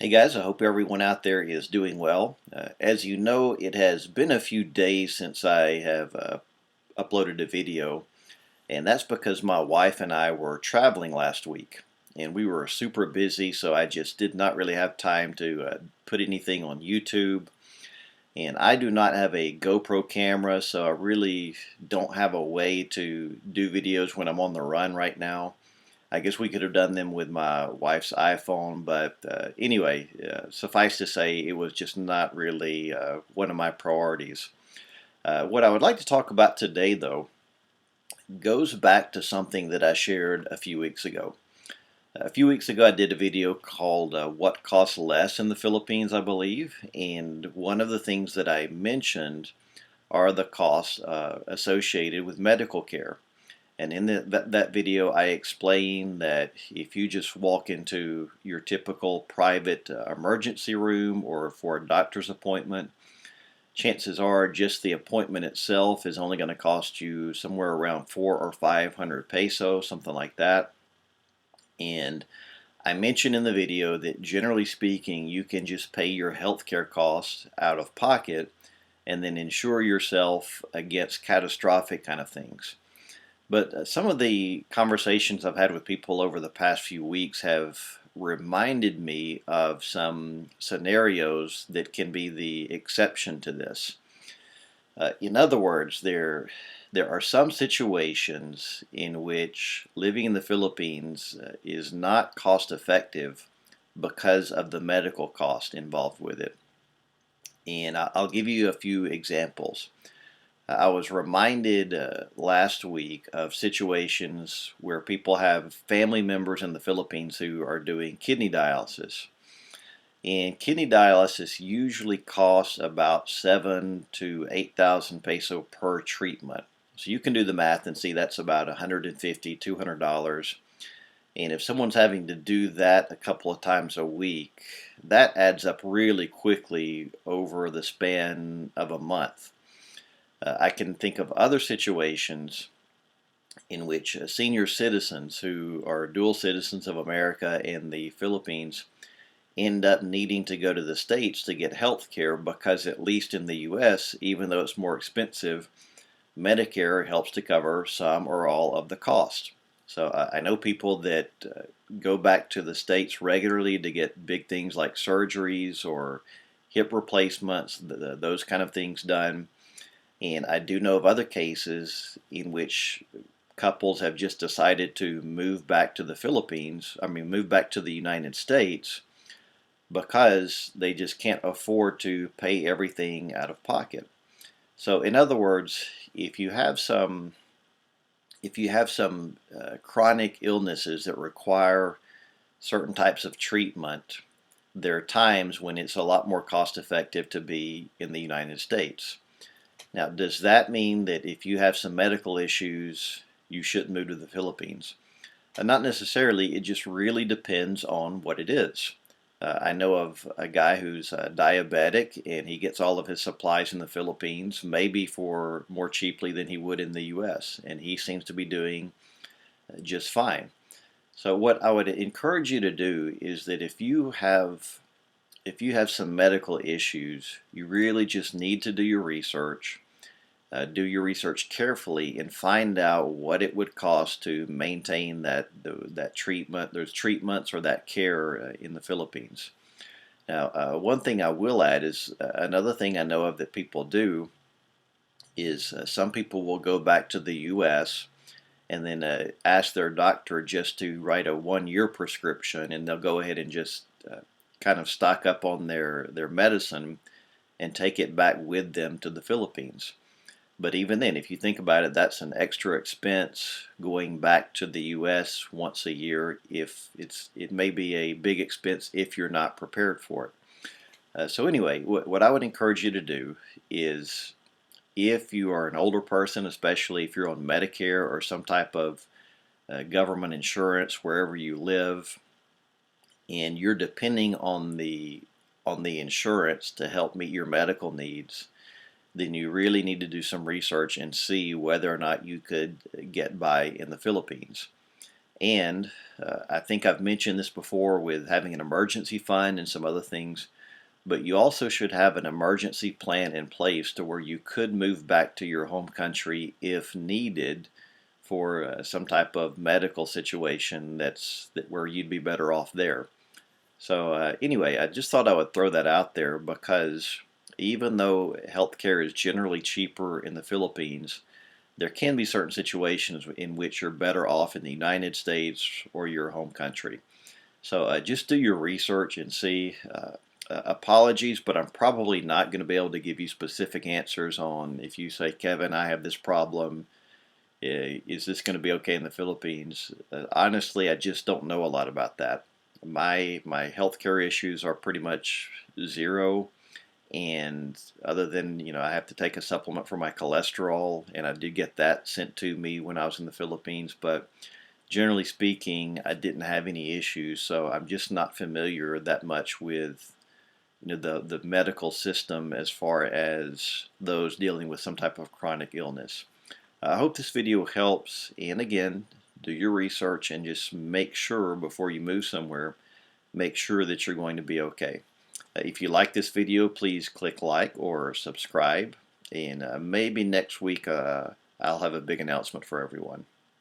Hey guys, I hope everyone out there is doing well. As you know, it has been a few days since I have uploaded a video, and that's because my wife and I were traveling last week, and we were super busy, so I just did not really have time to put anything on YouTube. And I do not have a GoPro camera, so I really don't have a way to do videos when I'm on the run right now. I guess we could have done them with my wife's iPhone, but anyway, suffice to say, it was just not really one of my priorities. What I would like to talk about today, though, goes back to something that I shared a few weeks ago. A few weeks ago, I did a video called What Costs Less in the Philippines, I believe, and one of the things that I mentioned are the costs associated with medical care. And in that video, I explain that if you just walk into your typical private emergency room or for a doctor's appointment, chances are just the appointment itself is only going to cost you somewhere around 400 or 500 pesos, something like that. And I mentioned in the video that generally speaking, you can just pay your healthcare costs out of pocket and then insure yourself against catastrophic kind of things. But some of the conversations I've had with people over the past few weeks have reminded me of some scenarios that can be the exception to this. In other words, there are some situations in which living in the Philippines is not cost effective because of the medical cost involved with it. And I'll give you a few examples. I was reminded last week of situations where people have family members in the Philippines who are doing kidney dialysis. And kidney dialysis usually costs about 7 to 8,000 peso per treatment. So you can do the math and see that's about $150, $200. And if someone's having to do that a couple of times a week, that adds up really quickly over the span of a month. I can think of other situations in which senior citizens who are dual citizens of America and the Philippines end up needing to go to the States to get health care because, at least in the U.S., even though it's more expensive, Medicare helps to cover some or all of the cost. So I know people that go back to the States regularly to get big things like surgeries or hip replacements, those kind of things done. And I do know of other cases in which couples have just decided to move back to the Philippines, move back to the United States because they just can't afford to pay everything out of pocket. So in other words, if you have some chronic illnesses that require certain types of treatment, there are times when it's a lot more cost effective to be in the United States. Now, does that mean that if you have some medical issues, you shouldn't move to the Philippines? Not necessarily. It just really depends on what it is. I know of a guy who's diabetic and he gets all of his supplies in the Philippines, maybe for more cheaply than he would in the U.S., and he seems to be doing just fine. So what I would encourage you to do is that if you have some medical issues, you really just need to do your research. Do your research carefully and find out what it would cost to maintain that treatment, those treatments, or that care in the Philippines. Now, one thing I will add is another thing I know of that people do is some people will go back to the U.S. and then ask their doctor just to write a 1 year prescription, and they'll go ahead and just kind of stock up on their medicine and take it back with them to the Philippines. But even then, if you think about it, that's an extra expense going back to the U.S. once a year. It may be a big expense if you're not prepared for it. So anyway, what I would encourage you to do is, if you are an older person, especially if you're on Medicare or some type of government insurance wherever you live, and you're depending on the insurance to help meet your medical needs, then you really need to do some research and see whether or not you could get by in the Philippines. And I think I've mentioned this before with having an emergency fund and some other things, but you also should have an emergency plan in place to where you could move back to your home country if needed for some type of medical situation where you'd be better off there. So anyway, I just thought I would throw that out there because even though healthcare is generally cheaper in the Philippines, there can be certain situations in which you're better off in the United States or your home country. So just do your research and see. Apologies, but I'm probably not going to be able to give you specific answers on if you say, Kevin, I have this problem. Is this going to be okay in the Philippines? Honestly, I just don't know a lot about that. My healthcare issues are pretty much zero, and other than I have to take a supplement for my cholesterol, and I did get that sent to me when I was in the Philippines, but generally speaking, I didn't have any issues, so I'm just not familiar that much with the medical system as far as those dealing with some type of chronic illness. I hope this video helps, and again, do your research and just make sure before you move somewhere, make sure that you're going to be okay. If you like this video, please click like or subscribe, and maybe next week I'll have a big announcement for everyone.